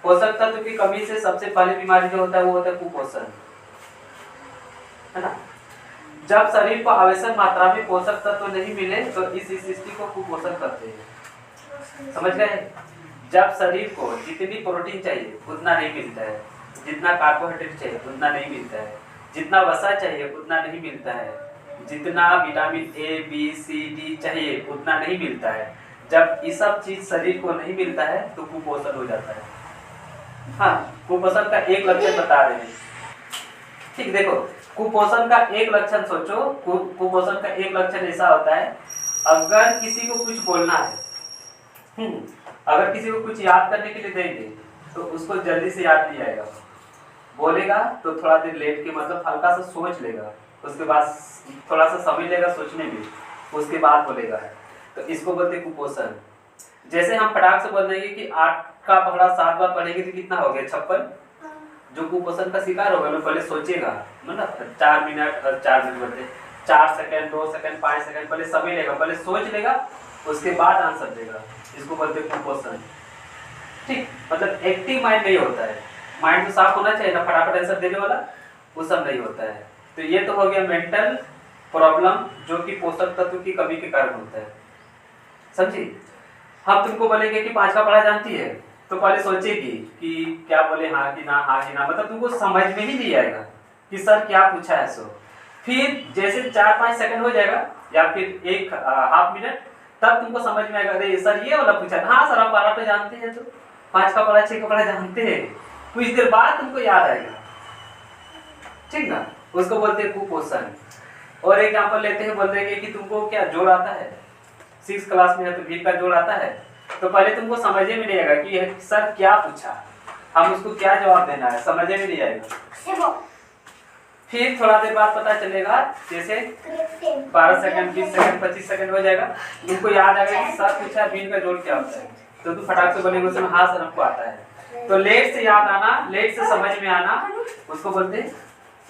पोषक तत्व की कमी से सबसे पहली बीमारी जो होता है वो होता है कुपोषण, है ना। जब शरीर को आवश्यक मात्रा में पोषक तत्व नहीं मिले तो इस स्थिति को कुपोषण कहते हैं। समझ गए? जब शरीर को जितनी प्रोटीन चाहिए उतना नहीं मिलता है, जितना कार्बोहाइड्रेट चाहिए उतना नहीं मिलता है, जितना वसा चाहिए उतना नहीं मिलता है, जितना vitamin A B C D चाहिए उतना नहीं मिलता है, जब ये सब चीज शरीर को नहीं मिलता है तो कुपोषण हो जाता है। हाँ, कुपोषण का एक लक्षण बता रहे हैं। ठीक, देखो कुपोषण का एक लक्षण सोचो। कुपोषण का एक लक्षण ऐसा होता है, अगर किसी को कुछ बोलना है, अगर किसी को कुछ याद करने के लिए देंगे तो उसको जल्दी से याद नहीं आएगा। बोलेगा तो थोड़ा देर लेट के, मतलब हल्का सा सोच लेगा, उसके बाद थोड़ा सा समय लेगा सोचने में, उसके बाद बोलेगा। तो इसको बोलते हैं कुपोषण। जैसे हम फटाक से बोल देंगे कि 8 का पढ़ा 7 बार पढ़ेंगे तो कितना हो गया 56। जो कुपोषण का शिकार होगा ना पहले सोचेगा, मतलब 4 मिनट और 4 मिनट बोलते 4 सेकंड 2 सेकंड 5 सेकंड पहले समय लेगा, पहले सोच लेगा, उसके बाद आंसर देगा। इसको बोलते हैं कुपोषण। ठीक, मतलब एक्टिव माइंड नहीं होता है, माइंड तो साफ होना चाहिए ना, फटाफट आंसर देने वाला, वो सब नहीं होता है। तो ये तो हो गया मेंटल प्रॉब्लम जो कि पोषक तत्व की कमी के कारण होता है। समझी? हम तुमको बोलेंगे कि 5 का पढ़ा जानती है तो पहले सोचेगी कि क्या बोले, हाँ कि ना, मतलब तुमको समझ में ही नहीं आएगा कि सर क्या पूछा है। सो फिर जैसे 4-5 सेकंड हो जाएगा या फिर 1 हाफ मिनट, तब तुमको समझ में आएगा अरे सर ये वाला पूछा था। हाँ सर आप 12 पे जानते हैं, तो 5 का पढ़ा 6 का पढ़ा जानते हैं। कुछ देर बाद तुमको याद आएगा, ठीक ना। उसको बोलते हैं कुपोषण। और एग्जाम्पल लेते हैं, बोल देंगे कि तुमको क्या जोड़ आता है, 6 क्लास में है तो भीड़ का जोड़ आता है, तो पहले तुमको समझे में नहीं आएगा कि सर क्या पूछा, हम उसको क्या जवाब देना है, समझे में नहीं आएगा। फिर थोड़ा देर बाद पता चलेगा, जैसे 12 सेकंड 20 सेकंड 25 सेकंड हो जाएगा, तुमको याद आएगा कि सर पूछा भीड़ का जोड़ क्या होता है, तो तुम फटाक से बोलेंगे उसमें हाँ सर हमको आता है। तो लेट से याद आना, लेट से समझ में आना, उसको बोलते हैं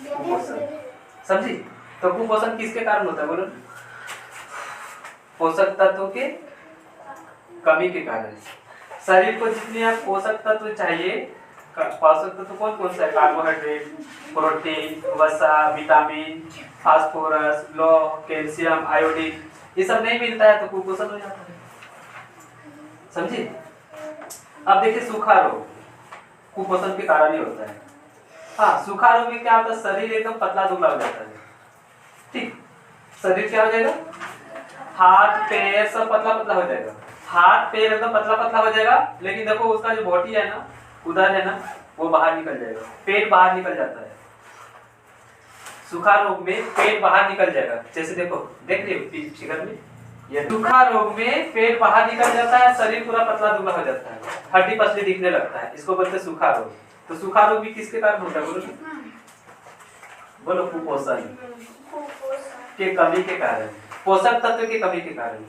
कुपोषण। समझी? तो कुपोषण किसके कारण होता है बोलो? पोषक तत्वों के कमी के कारण। शरीर को जितने पोषक तत्व चाहिए, पोषक तत्व कौन कौन सा है? कार्बोहाइड्रेट, प्रोटीन, वसा, विटामिन, फास्फोरस, लौह, कैल्शियम, आयोडीन, ये सब नहीं मिलता है तो कुपोषण हो जाता है। समझी? अब देखिए सूखा रोग कुपोषण के कारण ही होता है। हाँ, सूखा रोग में क्या होता है, शरीर एकदम पतला दुबला हो जाता है। ठीक, शरीर क्या हो जाएगा, हाथ पैर सब पतला पतला हो जाएगा, हाथ पैर एकदम पतला पतला हो जाएगा, लेकिन देखो उसका जो बॉडी है ना, उधर है ना, वो बाहर निकल जाएगा, पेट बाहर निकल जाता है। सूखा रोग में पेट बाहर निकल जाएगा, जैसे देखो देख रहे हो फिगर में, ये सूखा रोग में पेट बाहर निकल जाता है, शरीर पूरा पतला दुबला हो जाता है, हड्डी पसली दिखने लगता है, इसको बोलते हैं सूखा रोग। तो सूखा रोग भी किसके कारण होता है बोलो? बोलो कुपोषण के कमी के कारण, पोषक तत्व की कमी के कारण।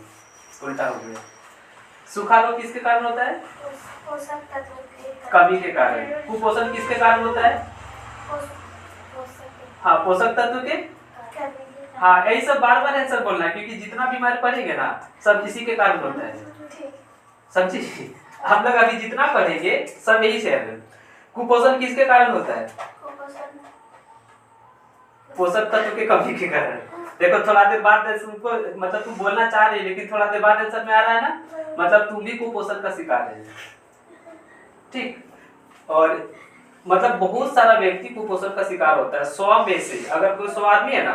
उल्टा हो गया। सूखा रोग किसके कारण होता है? पोषक तत्व की कमी के कारण। कुपोषण किसके कारण होता है? हाँ, पोषक तत्व के। हाँ, यही सब बार बार आंसर बोलना है, क्योंकि जितना बीमारी पढ़ेंगे ना सब इसी के कारण होता है। समझिए? हम लोग अभी जितना पढ़ेंगे सब यही से है। कुपोषण किसके कारण होता है? पोषक तत्व के कमी के कारण। देखो थोड़ा देर बाद तुमको, मतलब तुम बोलना चाह रही लेकिन थोड़ा देर बाद आंसर में आ रहा है ना, मतलब तुम भी कुपोषण का शिकार है। ठीक, और मतलब बहुत सारा व्यक्ति कुपोषण का शिकार होता है। 100 में से अगर कोई 100 आदमी है ना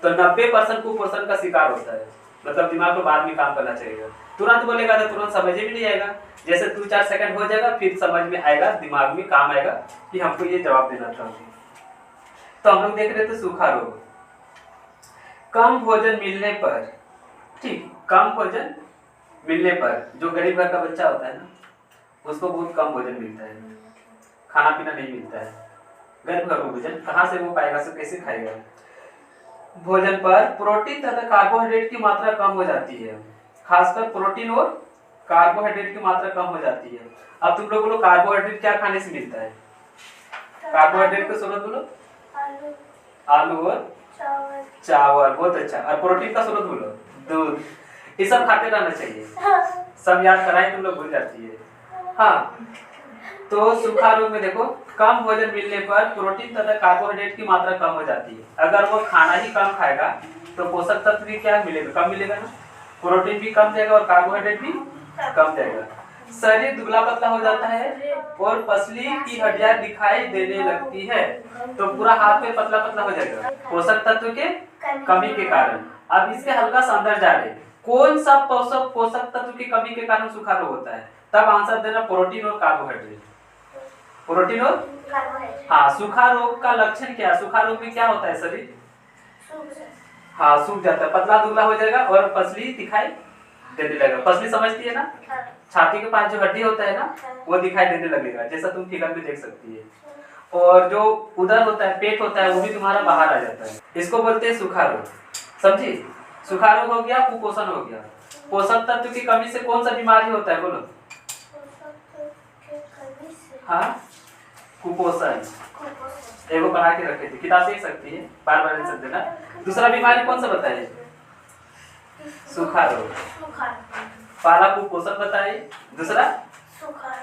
तो 90% कुपोषण का शिकार होता है। मतलब दिमाग को बाद में काम करना चाहिए। तुरंत बोलेगा तो तुरंत समझ में नहीं आएगा, जैसे 2-4 सेकंड हो जाएगा फिर समझ में आएगा, दिमाग में काम आएगा कि हमको ये जवाब देना था। तो हम लोग देख रहे थे सूखा रोग। कम भोजन मिलने पर, ठीक, कम भोजन मिलने पर जो गरीब घर का बच्चा होता है ना उसको बहुत कम भोजन मिलता है, खाना पीना नहीं मिलता है। गरीब घर को भोजन कहाँ से वो पाएगा, सब कैसे खाएगा? भोजन पर प्रोटीन तथा कार्बोहाइड्रेट की मात्रा कम हो जाती है, खासकर प्रोटीन और कार्बोहाइड्रेट की मात्रा कम हो जाती है। अब तुम लोग बोलो कार्बोहाइड्रेट क्या खाने से मिलता है? कार्बोहाइड्रेट का स्रोत बोलो? आलू और चावल। बहुत अच्छा। और प्रोटीन का स्रोत बोलो? दूध। ये सब खाते रहना चाहिए। सब याद कराएं, तुम लोग भूल जाती है। हाँ, तो सूखा रोग में देखो कम भोजन मिलने पर प्रोटीन तथा कार्बोहाइड्रेट की मात्रा कम हो जाती है। अगर वो खाना ही कम खाएगा तो पोषक तत्व भी क्या मिलेगा, कम मिलेगा ना, प्रोटीन भी कम जाएगा और कार्बोहाइड्रेट भी कम जाएगा। शरीर दुबला पतला हो जाता है और पसली की हड्डियां दिखाई देने लगती है। तो पूरा हाथ में पतला पतला हो जाएगा पोषक तत्व के कमी के कारण। अब इसके हल्का सा अंदर जा रहे, कौन सा पोषक तत्व की कमी के कारण सूखा रोग होता है? तब आंसर देना प्रोटीन और कार्बोहाइड्रेट। प्रोटीन और हाँ, सूखा रोग का लक्षण क्या है? सूखा रोग में क्या होता है? शरीर हाँ सूख जाता है, पतला दुबला हो जाएगा और पसली दिखाई देने लगेगा। पसली समझती है ना, छाती के पास जो हड्डी होता है ना वो दिखाई देने लगेगा, जैसा तुम फिगर में देख सकती है। और जो उदर होता है, पेट होता है, वो भी तुम्हारा बाहर आ जाता है। इसको बोलते हैं सूखा रोग। समझी? सूखा रोग हो गया, कुपोषण हो गया। पोषक तत्व की कमी से कौन सा बीमारी होता है? बोलो। हाँ, कुपोषण। एगो बना के रखे थे, किताब देख सकती है, बार बार आंसर देना। दूसरा बीमारी कौन सा बताइए? सूखा रोग। पहला कुपोषण बताइए, दूसरा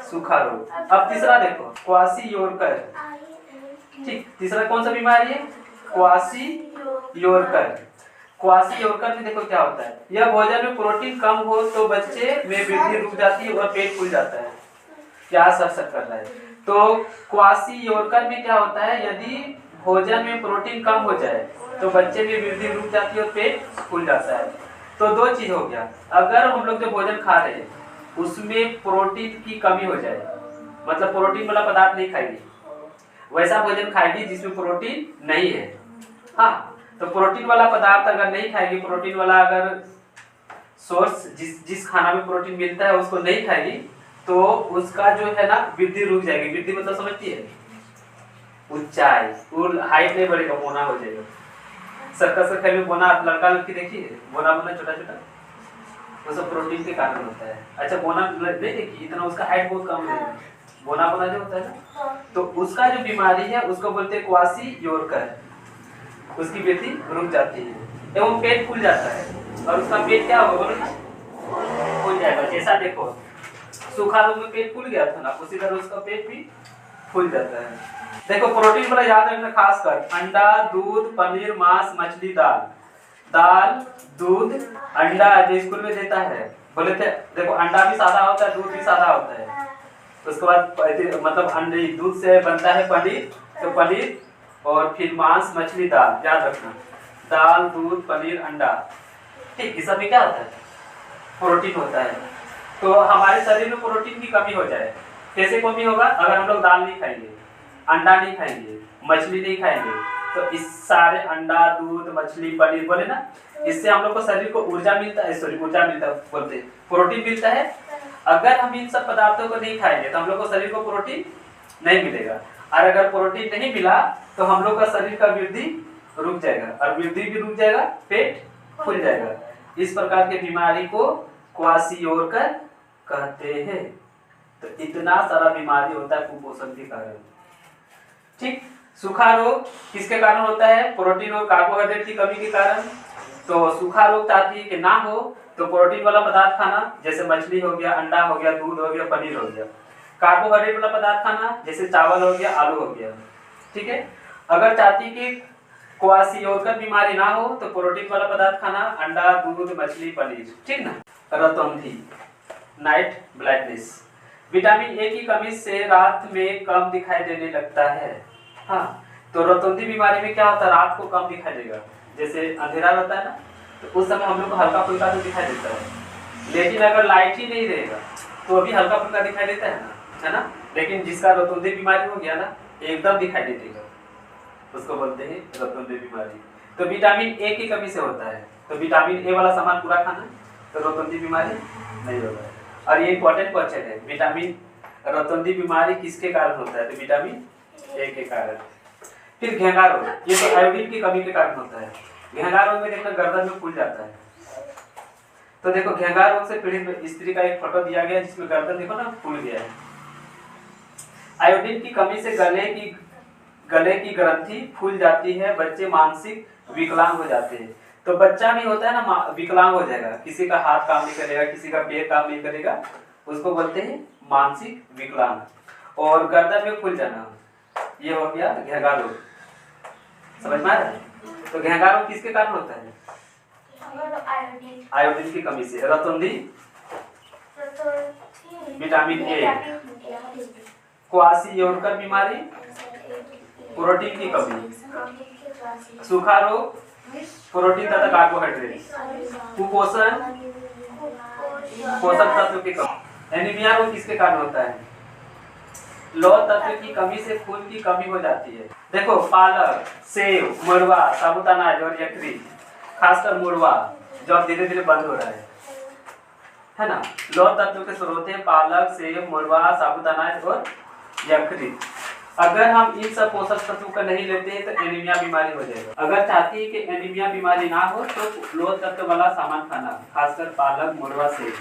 सूखा रोग। अब तीसरा देखो, क्वासियोरकर। ठीक, तीसरा कौन सा बीमारी है? क्वासियोरकर। क्वासियोरकर में देखो क्या होता है, यह भोजन में प्रोटीन कम हो तो बच्चे में वृद्धि रुक जाती है और पेट फूल जाता है। क्या सर कर रहा है? तो क्वासियोरकर में क्या होता है, यदि भोजन में प्रोटीन कम हो जाए तो बच्चे में वृद्धि रुक जाती है और पेट फूल जाता है। तो दो चीज हो गया, अगर हम लोग जो भोजन खा रहे हैं उसमें प्रोटीन की कमी हो जाए, मतलब प्रोटीन वाला पदार्थ नहीं खाएगी, वैसा भोजन खाएगी जिसमें प्रोटीन नहीं है। हाँ, तो प्रोटीन वाला पदार्थ अगर नहीं खाएगी, प्रोटीन वाला अगर सोर्स जिस खाना में प्रोटीन मिलता है उसको नहीं खाएगी, तो उसका जो है ना वृद्धि रुक जाएगी। वृद्धि मतलब समझती है? ऊंचाई, हाइट नहीं बढ़ेगा, बोना हो जाएगा। सर्कस के खेल में बोना, लड़का लड़की देखिए, बोना छोटा छोटा, वो सब प्रोटीन के कारण होता है। अच्छा, बोना नहीं देखिए, इतना उसका हाइट बहुत कम है, बोना जो होता है ना, तो उसका जो बीमारी है उसको बोलते हैं क्वासियोरकर। उसकी वृद्धि रुक जाती है एवं पेट फूल जाता है। और उसका पेट क्या होगा बोलो ना? फूल जाएगा। जैसा देखो सूखा रोग में पेट फूल गया था ना, उसी तरह उसका पेट भी फूल जाता है। देखो प्रोटीन वाला याद रखना, खासकर अंडा, दूध, पनीर, मांस, मछली, दाल, दूध, अंडा जो स्कूल में देता है, बोले थे देखो अंडा भी सादा होता है, दूध भी सादा होता है। उसके बाद मतलब अंडे दूध से बनता है पनीर, तो पनीर और फिर मांस, मछली, दाल, याद रखना, दाल, दूध, पनीर, अंडा। ठीक, इस सब में क्या होता है? प्रोटीन होता है। तो हमारे शरीर में प्रोटीन की कमी हो जाए, कैसे कमी होगा? अगर हम लोग दाल नहीं खाएंगे, अंडा नहीं खाएंगे, मछली नहीं खाएंगे, तो इस सारे अंडा, दूध, मछली, पनीर बोले ना, इससे हम लोग को शरीर को ऊर्जा मिलता है, ऊर्जा मिलता है बोलते, प्रोटीन मिलता है। अगर हम इन सब पदार्थों को नहीं खाएंगे तो हम लोग को शरीर को प्रोटीन नहीं मिलेगा, और अगर प्रोटीन नहीं मिला तो हम लोग का शरीर का वृद्धि रुक जाएगा, और वृद्धि भी रुक जाएगा, पेट फूल जाएगा। इस प्रकार की बीमारी को क्वासियोरकर कहते हैं। तो इतना सारा बीमारी होता है कुपोषण के कारण। ठीक, सूखा रोग किसके कारण होता है? प्रोटीन और कार्बोहाइड्रेट की कमी के कारण। तो सूखा रोग चाहती है कि ना हो तो प्रोटीन वाला पदार्थ खाना, जैसे मछली हो गया, अंडा हो गया, दूध हो गया, पनीर हो गया। कार्बोहाइड्रेट वाला पदार्थ खाना, जैसे चावल हो गया, आलू हो गया। ठीक है, अगर चाहती कि क्वासियोरकर बीमारी ना हो तो प्रोटीन वाला पदार्थ खाना, अंडा, दूध, मछली, पनीर। ठीक ना। रतौंधी, नाइट ब्लाइंडनेस, विटामिन ए की कमी से रात में कम दिखाई देने लगता है। हाँ, तो रतौंधी बीमारी में क्या होता है? रात को कम दिखाई देगा, जैसे अंधेरा रहता है ना, तो उस समय हम लोग को हल्का फुल्का तो दिखाई देता है। लेकिन अगर लाइट ही नहीं रहेगा तो अभी हल्का फुल्का दिखाई देता है ना। लेकिन जिसका रतौंधी बीमारी हो गया ना, एकदम दिखाई देगा, उसको बोलते हैं रतौंधी बीमारी। तो विटामिन ए की कमी से होता है, तो विटामिन ए वाला सामान पूरा खाना, तो रतौंधी बीमारी नहीं होगा है। और ये इंपॉर्टेंट क्वेश्चन है, विटामिन रतौंधी बीमारी किसके कारण होता है? तो विटामिन ए के कारण। फिर घेंगा रोग, ये तो आयोडीन की कमी के कारण होता है। घेंगा रोग में देखना गर्दन में फूल जाता है। तो देखो घेंगा रोग से पीड़ित स्त्री का एक फोटो दिया गया जिसमें गर्दन देखो ना फूल गया है। आयोडीन की कमी से गले की ग्रंथि फूल जाती है, बच्चे मानसिक विकलांग हो जाते हैं। तो बच्चा भी होता है ना विकलांग हो जाएगा, किसी का हाथ काम नहीं करेगा, किसी का पैर काम नहीं करेगा, उसको बोलते हैं मानसिक विकलांग। और गर्दन में फूल जाना, ये हो गया घेंघा रोग। समझ में आ रहा है? तो घेंघा रोग किसके कारण होता है? आयोडीन की कमी से। रतौंधी विटामिन ए। क्वाशियोरकर बीमारी प्रोटीन की कमी। सूखा रोग प्रोटीन तथा कार्बोहाइड्रेट। कुपोषण पोषक तत्व की कमी। एनीमिया रोग किसके कारण होता है? लौह तत्व की कमी से खून की कमी हो जाती है। देखो पालक, सेव, मुड़वा, साबूदाना और यकृत, खासकर मुड़वा जो अब धीरे धीरे बंद हो रहा है ना। लौह तत्व के स्रोत है पालक, सेव, मुड़वा, साबूदाना और यकृत। अगर हम इन सब पोषक तत्वों का नहीं लेते हैं तो एनीमिया बीमारी हो जाएगा। अगर चाहते हैं कि एनीमिया बीमारी ना हो तो लौह तत्व वाला सामान खाना, खासकर पालक, मुड़वा, सेव।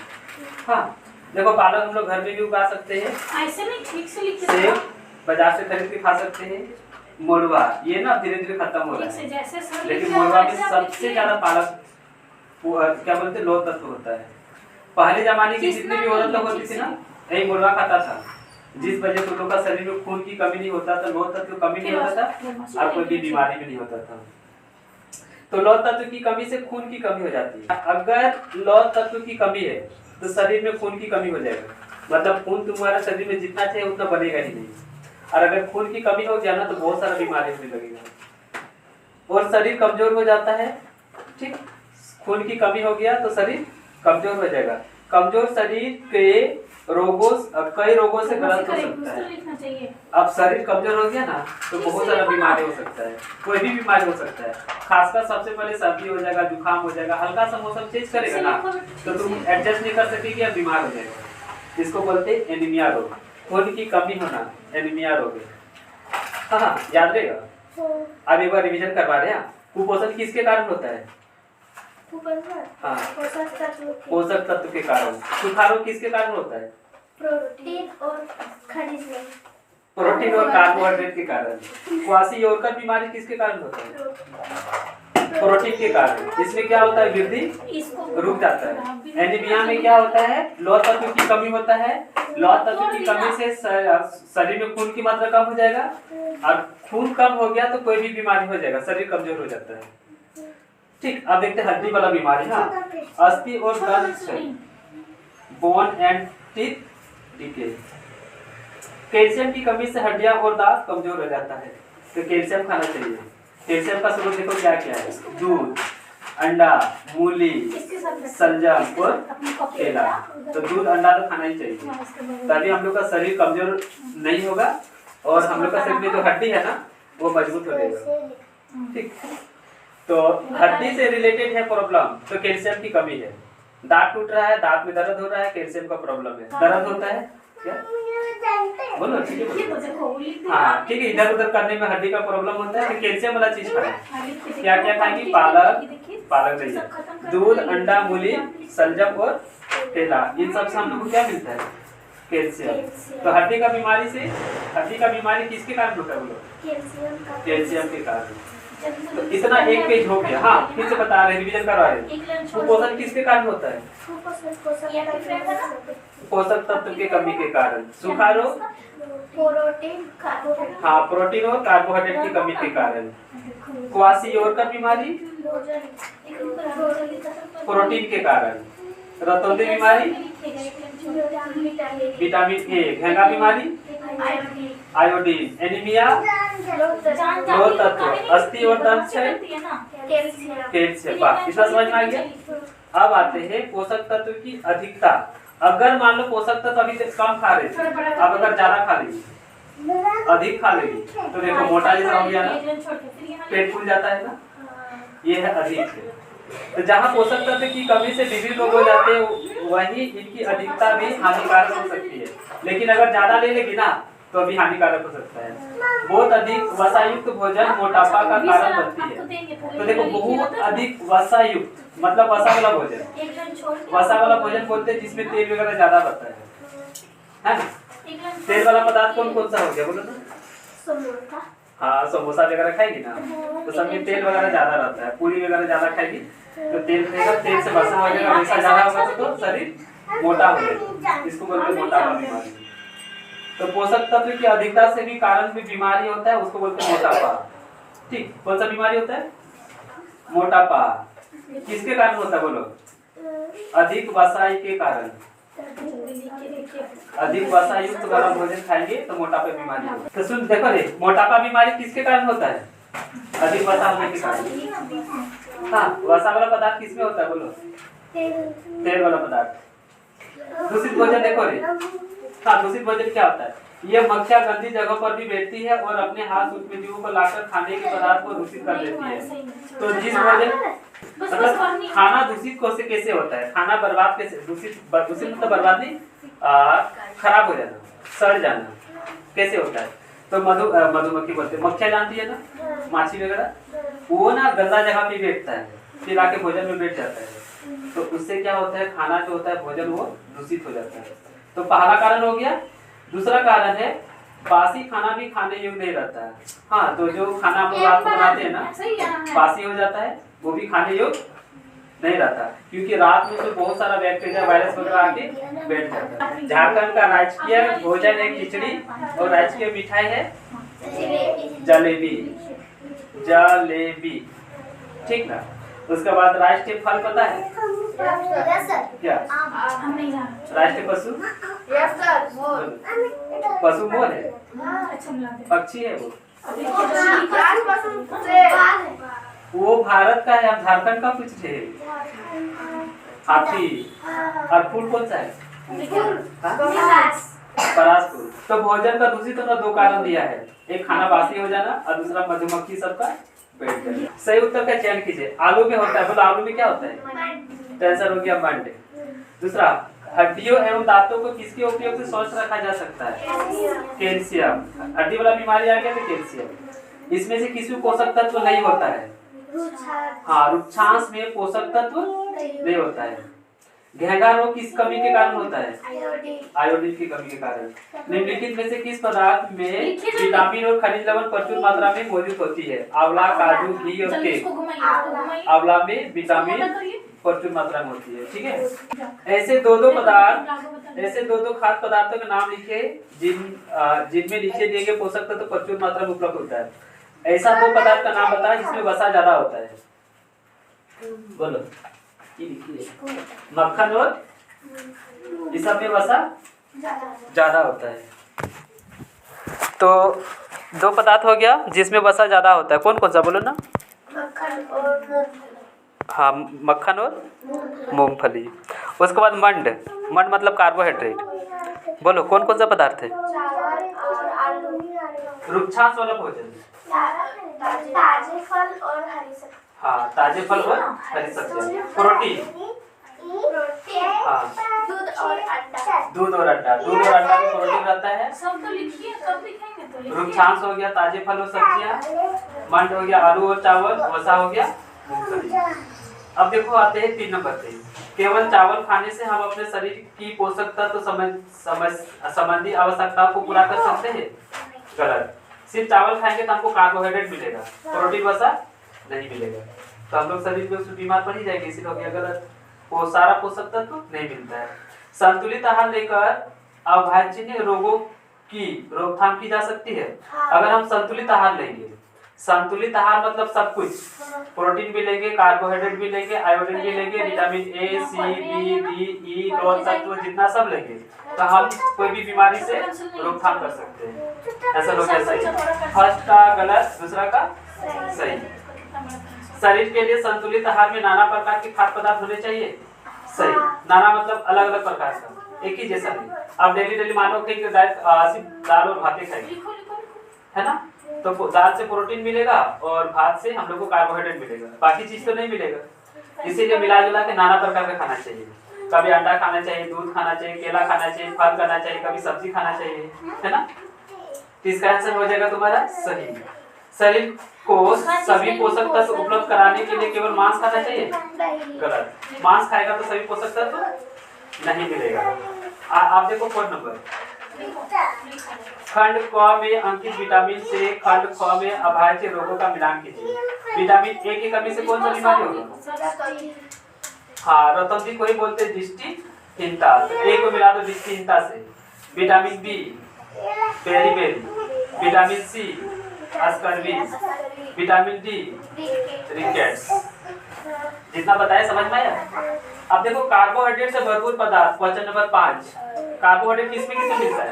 हाँ देखो पालक हम लोग घर में भी उगा सकते हैं, ऐसे नहीं ठीक से लिख सेव बाजार से खरीद के खा सकते हैं, मुड़वा ये ना धीरे धीरे खत्म हो रहा है, जैसे लेकिन मुड़वा में सबसे ज्यादा पालक क्या बोलते हैं लौह तत्व होता है। पहले जमाने की जितनी भी औरत लोग होती थी ना यही मुर्गा खाता था, जिस वजह से उन लोग का शरीर में खून की कमी नहीं होता था, लौह तत्व की कमी नहीं होता था और कोई भी बीमारी भी नहीं होता था। तो लौह तत्व की कमी से खून की कमी हो जाती है। अगर लौह तत्व की कमी है तो शरीर में खून की कमी हो जाएगा, मतलब खून तुम्हारे शरीर में जितना चाहिए उतना बनेगा ही नहीं। और अगर खून की कमी हो गया ना तो बहुत सारा बीमारी होने लगेगा और शरीर कमजोर हो जाता है। ठीक, खून की कमी हो गया तो शरीर कमजोर हो जाएगा। कमजोर शरीर के रोगों कई रोगों से ग्रस्त हो सकता है। अब शरीर कमजोर हो गया ना तो बहुत सारा बीमारी हो सकता है, कोई भी बीमारी हो सकता है। खासकर सबसे पहले सर्दी हो जाएगा, जुकाम हो जाएगा, हल्का सा मौसम चेंज करेगा ना तो तुम एडजस्ट नहीं कर सकेगी या बीमार हो जाएगा। इसको बोलते हैं एनीमिया रोग, खून की कमी होना एनीमिया रोग है। हाँ याद रहेगा। अब एक बार रिविजन करवा रहे हैं। कुपोषण किसके कारण होता है? हाँ पोषक तत्व के कारण। सूखा रोग किसके कारण होता है? प्रोटीन और खनिज नहीं। प्रोटीन और कार्बोहाइड्रेट के कारण। क्वाशियोरकर बीमारी किसके कारण होता है? प्रोटीन के कारण। इसमें क्या होता है? वृद्धि रुक जाता है। एनीमिया में क्या होता है? लौह तत्व की कमी होता है। लौह तत्व की कमी से शरीर में खून की मात्रा कम हो जाएगा और खून कम हो गया तो कोई भी बीमारी हो जाएगा, शरीर कमजोर हो जाता है। ठीक, अब देखते हैं हड्डी वाला बीमारी। हाँ, अस्थि और दंत क्षय, bone and teeth decay. Calcium की कमी से हड्डियां और दांत कमजोर हो जाता है, तो कैल्शियम खाना चाहिए। कैल्शियम का स्रोत देखो क्या क्या है? दूध, अंडा, मूली, शलजम और केला। तो दूध अंडा तो खाना ही चाहिए, तभी हम लोग का शरीर कमजोर नहीं होगा और हम लोग का शरीर में जो हड्डी है ना वो मजबूत हो जाएगा। ठीक, तो हड्डी से रिलेटेड है प्रॉब्लम तो कैल्शियम की कमी है। दांत टूट रहा है, दांत में दर्द हो रहा है, कैल्शियम का प्रॉब्लम है। दर्द होता है क्या? बोलो ठीक है। हाँ ठीक है, इधर उधर करने में हड्डी का प्रॉब्लम होता है तो कैल्शियम वाला चीज खाएं। क्या क्या खाएंगी? पालक नहीं, दूध, अंडा, मूली, शलजम और केला। इन सब से हम लोग को क्या मिलता है? कैल्शियम। तो हड्डी का बीमारी से, हड्डी का बीमारी किसके कारण होता है? बोलो कैल्शियम के कारण। तो इतना एक पेज हो गया। हाँ फिर से बता रहे, रिवीजन करवा रहे। कुपोषण किसके कारण होता है? पोषक तत्व की कमी के कारण। सूखा रोग प्रोटीन कार्बोहाइड्रेट। हाँ प्रोटीन और कार्बोहाइड्रेट की कमी के कारण। क्वाशियोरकर बीमारी प्रोटीन के कारण। रतौंधी बीमारी विटामिन ए। घेंघा बीमारी आयोडीन। एनीमिया लौह तत्व। अस्थि और दंत क्षय कैल्शियम। वाह, इतना समझ में आ गया। अब आते हैं पोषक तत्व की अधिकता। अगर मान लो पोषक तत्व अभी से कम खा रहे थे, अब अगर ज्यादा खा लेगी, अधिक खा लेगी तो देखो मोटा जैसा हो गया ना, पेट फूल जाता है ना, ये है अधिक है। तो जहाँ पोषक तत्व की कमी से विभिन्न रोग हो जाते हैं वहीं इनकी अधिकता भी हानिकारक हो सकती है। लेकिन अगर ज्यादा ले लेगी ना तो अभी हानिकारक हो सकता है। बहुत अधिक वसायुक्त भोजन मोटापा का कारण बनती है। तो देखो बहुत अधिक वसायुक्त मतलब वसा वाला भोजन। वसा वाला भोजन बोलते हैं जिसमें तेल वगैरह ज्यादा रहता है ना। तेल वाला पदार्थ कौन कौन सा हो गया बोलो ना? हाँ समोसा वगैरह खाएगी ना तो सब में तेल वगैरह ज्यादा रहता है। पूरी वगैरह ज्यादा खाएगी तो तेल खाएगा, तेल से वसा वगैरह वैसा ज्यादा होगा तो शरीर मोटा हो जाएगा। इसको बोलते हैं मोटापा बीमारी। तो पोषक तत्व की अधिकता से भी कारण भी बीमारी होता है, उसको बोलते हैं मोटापा। ठीक, कौन सा बीमारी होता है? मोटापा। किसके कारण होता है बोलो? अधिक वसाई के कारण। अधिक वसा युक्त गरम भोजन खाएंगे तो मोटापा बीमारी होगी। तो सुन देखो रे, मोटापा बीमारी किसके कारण होता है? अधिक वसा होने के कारण। हाँ, वसा वाला पदार्थ किसमें होता है बोलो? तेल वाला पदार्थ। दूषित भोजन देखो रे, हाँ दूषित भोजन क्या होता है? ये मक्खियाँ गंदी जगह पर भी बैठती है और अपने हाथ सूक्ष्म जीवों को लाकर खाने के पदार्थ को दूषित कर देती है। तो जिस भोजन मतलब खाना दूषित कैसे होता है? खाना बर्बाद कैसे? दूषित मतलब बर्बाद नहीं, खराब हो जाना, सड़ जाना कैसे होता है? तो मधुमक्खी बोलते हैं, मक्खियाँ जानती है ना, माछी वगैरह, वो ना गंदा जगह पे बैठता है, फिर आके भोजन में बैठ जाता है। तो उससे क्या होता है? खाना जो होता है भोजन वो दूषित हो जाता है। तो पहला कारण हो गया। दूसरा कारण है बासी खाना भी खाने योग्य नहीं रहता है। हाँ, तो जो खाना हम रात को बनाते हैं ना, बासी हो जाता है, वो भी खाने योग्य नहीं रहता, क्योंकि रात में तो बहुत सारा बैक्टीरिया वायरस वगैरह आके बैठ जाता है। झारखंड का राजकीय भोजन है खिचड़ी और राजकीय मिठाई है जलेबी। जलेबी, ठीक ना। उसके बाद राष्ट्रीय फल पता है क्या? राष्ट्रीय पशु पशु मोर है, पक्षी है वो भारत का है। आप झारखंड का पूछ रहे हैं। हाथी। और फूल कौन सा है? परास फूल। तो भोजन का दूषित होना दो कारण दिया है, एक खाना बासी हो जाना और दूसरा मधुमक्खी सबका बैठ जाना। सही उत्तर का चयन कीजिए। आलू में होता है, बोलो आलू में क्या होता है? तो आंसर हो गया मंड। दूसरा, हड्डियों एवं दांतों को किसके उपयोग से स्वस्थ रखा जा सकता है? कैल्शियम। हड्डी वाला बीमारी आ गया तो कैल्शियम। इसमें से किसी पोषक तत्व नहीं होता है? हाँ, रुक्षांश में पोषक तत्व नहीं होता है। घेंघा रोग किस कमी के कारण होता है? आयोडीन की कमी के कारण। निम्नलिखित में से किस पदार्थ में विटामिन और खनिज लवण प्रचुर मात्रा में मौजूद होती है? आंवला, काजू, घी और केक। आंवला में विटामिन प्रचुर मात्रा में होती है, ठीक है। ऐसे दो दो खाद्य पदार्थों के नाम लिखे जिनमें नीचे दिए गए पोषक तत्व प्रचुर मात्रा में उपलब्ध होता है। ऐसा दो पदार्थ का नाम बताएं जिसमें वसा ज्यादा होता है, बोलो। मक्खन और इस सब में वसा ज्यादा होता है। तो दो पदार्थ हो गया जिसमें वसा ज्यादा होता है, कौन कौन सा बोलो ना? मक्खन और हाँ, मक्खन और मूंगफली। उसके बाद मंड मतलब कार्बोहाइड्रेट। बोलो कौन कौन सा पदार्थ है? चावल और आलू। रुक्षांश वाला भोजन, ताजे फल और हरी सब्जी। हाँ, ताजे फल और हरी सब्जियाँ। प्रोटीन, हाँ, दूध और अंडा। दूध और अंडा में प्रोटीन रहता है। सब तो लिखिए, कब लिखेंगे तो लिखिए। रुक्षांश हो गया ताजे फल और सब्जियाँ, मंड हो गया आलू और चावल, वसा हो गया मूंगफली। अब देखो आते हैं 3 नंबर पे। केवल चावल खाने से हम अपने शरीर की पोषक तत्व संबंधी आवश्यकताओं को पूरा कर सकते हैं? गलत। सिर्फ चावल खाएंगे तो हमको कार्बोहाइड्रेट मिलेगा, प्रोटीन वसा नहीं मिलेगा, तो हम लोग शरीर में उससे बीमार पड़ ही जाएंगे, इसीलिए हो गया गलत। वो सारा पोषक तत्व नहीं मिलता है। संतुलित आहार लेकर अभाज्य रोगों की रोकथाम की जा सकती है। अगर हम संतुलित आहार लेंगे, संतुलित आहार मतलब सब कुछ, प्रोटीन भी लेंगे, कार्बोहाइड्रेट भी लेंगे, आयोडीन भी लेंगे, vitamin A, C, B, D, E, लोह तत्व जितना सब लेंगे, तो हम कोई भी बीमारी से रोकथाम कर सकते हैं। ऐसा लोग ऐसा ही। फर्स्ट का गलत, दूसरा का सही। शरीर के लिए संतुलित आहार में नाना प्रकार के खाद्य पदार्थ होने चाहिए। सही। नाना मतलब अलग अलग प्रकार का, एक ही जैसा नहीं। अब डेली मानो कि सिर्फ दाल और भात खाएंगे, है ना, तो दाल से प्रोटीन मिलेगा और भात से हम लोग को कार्बोहाइड्रेट मिलेगा, बाकी चीज तो नहीं मिलेगा। इसीलिए मिला जुला के नाना प्रकार का खाना चाहिए। कभी अंडा खाना चाहिए, दूध खाना चाहिए, केला खाना चाहिए, फल खाना चाहिए, कभी सब्जी खाना चाहिए, है ना। तो इसका आंसर हो जाएगा तुम्हारा सही। शरीर को सभी पोषक तत्व उपलब्ध कराने के लिए केवल मांस खाना चाहिए? गलत। मांस खाएगा तो सभी पोषक तत्व नहीं मिलेगा। आप देखो 4 नंबर। खंड क में अंकित विटामिन से खंड ख में अभाज्य रोगों का मिलान कीजिए। विटामिन ए की कमी से कौन सा बीमारी होगा? हाँ, रतौंधी को ही बोलते दृष्टिहीनता। ए को मिला दो दृष्टिहीनता से। Vitamin B beriberi, vitamin C ascorbic, vitamin D rickets. जितना बताया समझ में आया? अब देखो कार्बोहाइड्रेट से भरपूर पदार्थ, क्वेश्चन नंबर 5, कार्बोहाइड्रेट किसमें किसमें मिलता है?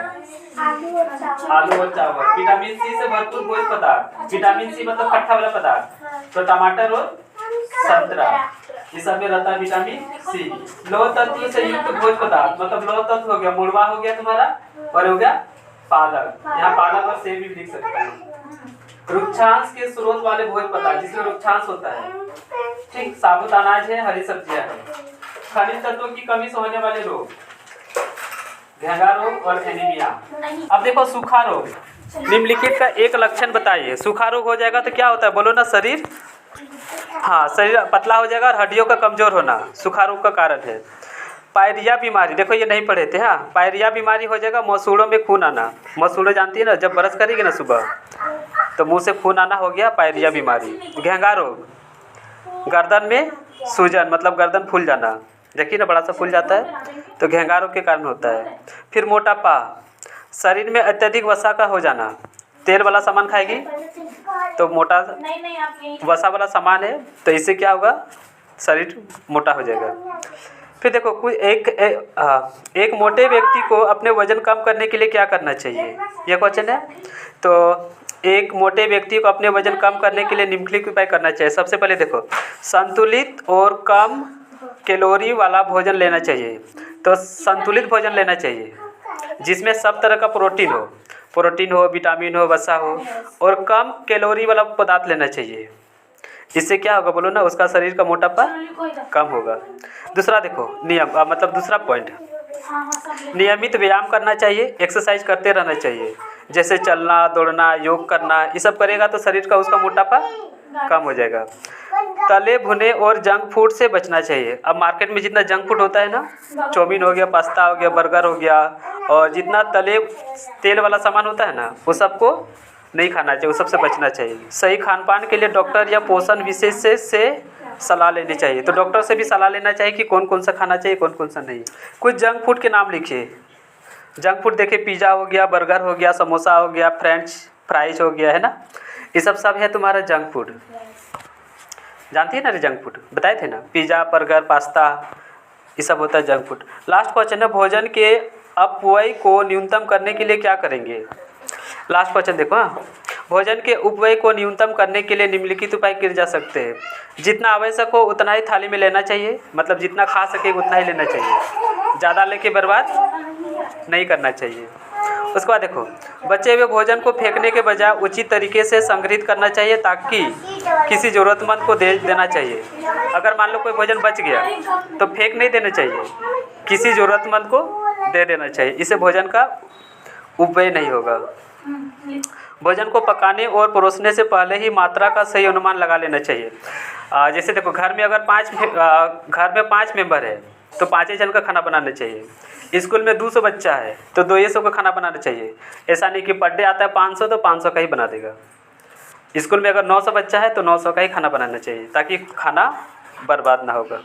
आलू और चावल। विटामिन सी से भरपूर भोज्य पदार्थ, विटामिन सी मतलब खट्टा वाला पदार्थ, तो टमाटर और संतरा, इस सब में रहता है विटामिन सी। लौह तत्व से युक्त भोज्य पदार्थ, मतलब लौह तत्व हो गया, मुड़वा हो गया तुम्हारा, और हो गया पालक, यहाँ पालक और सेब भी लिख सकते हैं। रुक्षांश के स्रोत वाले भोज्य पदार्थ, जिसमें रुक्षांश होता है, ठीक, साबुत अनाज है, हरी सब्जियां हैं। खनिज तत्वों की कमी से होने वाले रोग, घेंघा रोग और एनीमिया। अब देखो सूखा रोग, निम्नलिखित का एक लक्षण बताइए। सूखा रोग हो जाएगा तो क्या होता है, बोलो ना? शरीर, हाँ, शरीर पतला हो जाएगा और हड्डियों का कमजोर होना सूखा रोग का कारण है। पायरिया बीमारी, देखो ये नहीं पढ़े थे, हाँ, पायरिया बीमारी हो जाएगा, मसूड़ों में खून आना। मसूड़ों जानती है ना, जब ब्रश करेगी ना सुबह तो मुंह से खून आना, हो गया पायरिया बीमारी। घेंघा रोग, गर्दन में सूजन, मतलब गर्दन फूल जाना, देखिए ना बड़ा सा फूल जाता है, तो घेंघा रोग के कारण होता है। फिर मोटापा, शरीर में अत्यधिक वसा का हो जाना, तेल वाला सामान खाएगी तो मोटा वसा वाला सामान है, तो इससे क्या होगा, शरीर मोटा हो जाएगा। फिर देखो कुछ एक मोटे व्यक्ति को अपने वजन कम करने के लिए क्या करना चाहिए, ये क्वेश्चन है। तो एक मोटे व्यक्ति को अपने वजन कम करने के लिए निम्नलिखित उपाय करना चाहिए। सबसे पहले देखो, संतुलित और कम कैलोरी वाला भोजन लेना चाहिए। तो संतुलित भोजन लेना चाहिए जिसमें सब तरह का प्रोटीन हो, विटामिन हो, वसा हो, और कम कैलोरी वाला पदार्थ लेना चाहिए। इससे क्या होगा बोलो ना, उसका शरीर का मोटापा कम होगा। दूसरा देखो नियम, मतलब दूसरा पॉइंट, नियमित व्यायाम करना चाहिए, एक्सरसाइज करते रहना चाहिए, जैसे चलना, दौड़ना, योग करना, ये सब करेगा तो शरीर का उसका मोटापा कम हो जाएगा। तले भुने और जंक फूड से बचना चाहिए। अब मार्केट में जितना जंक फूड होता है ना, चाउमीन हो गया, पास्ता हो गया, बर्गर हो गया, और जितना तेल वाला सामान होता है ना, वो सबको नहीं खाना चाहिए, वो सबसे बचना चाहिए। सही खान पान के लिए डॉक्टर या पोषण विशेषज्ञ से सलाह लेनी चाहिए। तो डॉक्टर से भी सलाह लेना चाहिए कि कौन कौन सा खाना चाहिए, कौन कौन सा नहीं। कुछ जंक फूड के नाम लिखिए। जंक फूड देखिए, पिज़्ज़ा हो गया, बर्गर हो गया, समोसा हो गया, फ्रेंच फ्राइज हो गया, है ना, ये सब है तुम्हारा जंक फूड। जानती है ना जंक फूड, बताए थे ना, पिज़्ज़ा, बर्गर, पास्ता, ये सब होता है जंक फूड। लास्ट क्वेश्चन है, भोजन के अपव्यय को न्यूनतम करने के लिए क्या करेंगे। लास्ट क्वेश्चन देखो, हाँ, भोजन के उपव्यय को न्यूनतम करने के लिए निम्नलिखित उपाय किए जा सकते हैं। जितना आवश्यक हो उतना ही थाली में लेना चाहिए, मतलब जितना खा सके उतना ही लेना चाहिए, ज़्यादा लेके बर्बाद नहीं करना चाहिए। उसके बाद देखो, बचे हुए भोजन को फेंकने के बजाय उचित तरीके से संग्रहित करना चाहिए, ताकि किसी ज़रूरतमंद को दे देना चाहिए। अगर मान लो कोई भोजन बच गया तो फेंक नहीं देना चाहिए, किसी ज़रूरतमंद को दे देना चाहिए, इससे भोजन का उपव्यय नहीं होगा। भोजन को पकाने और परोसने से पहले ही मात्रा का सही अनुमान लगा लेना चाहिए। जैसे देखो, घर में अगर 5 मेंबर है तो 5 जन का खाना बनाना चाहिए। स्कूल में 200 बच्चा है तो 200 का खाना बनाना चाहिए। ऐसा नहीं कि पर डे आता है 500 तो 500 का ही बना देगा। स्कूल में अगर 900 बच्चा है तो 900 का ही खाना बनाना चाहिए, ताकि खाना बर्बाद ना होगा।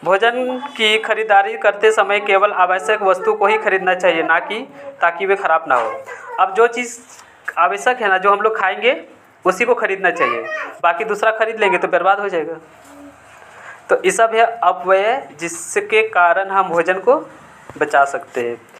भोजन की खरीदारी करते समय केवल आवश्यक वस्तु को ही खरीदना चाहिए, ना कि ताकि वे खराब ना हो। अब जो चीज़ आवश्यक है ना, जो हम लोग खाएंगे उसी को खरीदना चाहिए, बाकी दूसरा खरीद लेंगे तो बर्बाद हो जाएगा। तो ये सब है अपव्यय, जिसके कारण हम भोजन को बचा सकते हैं।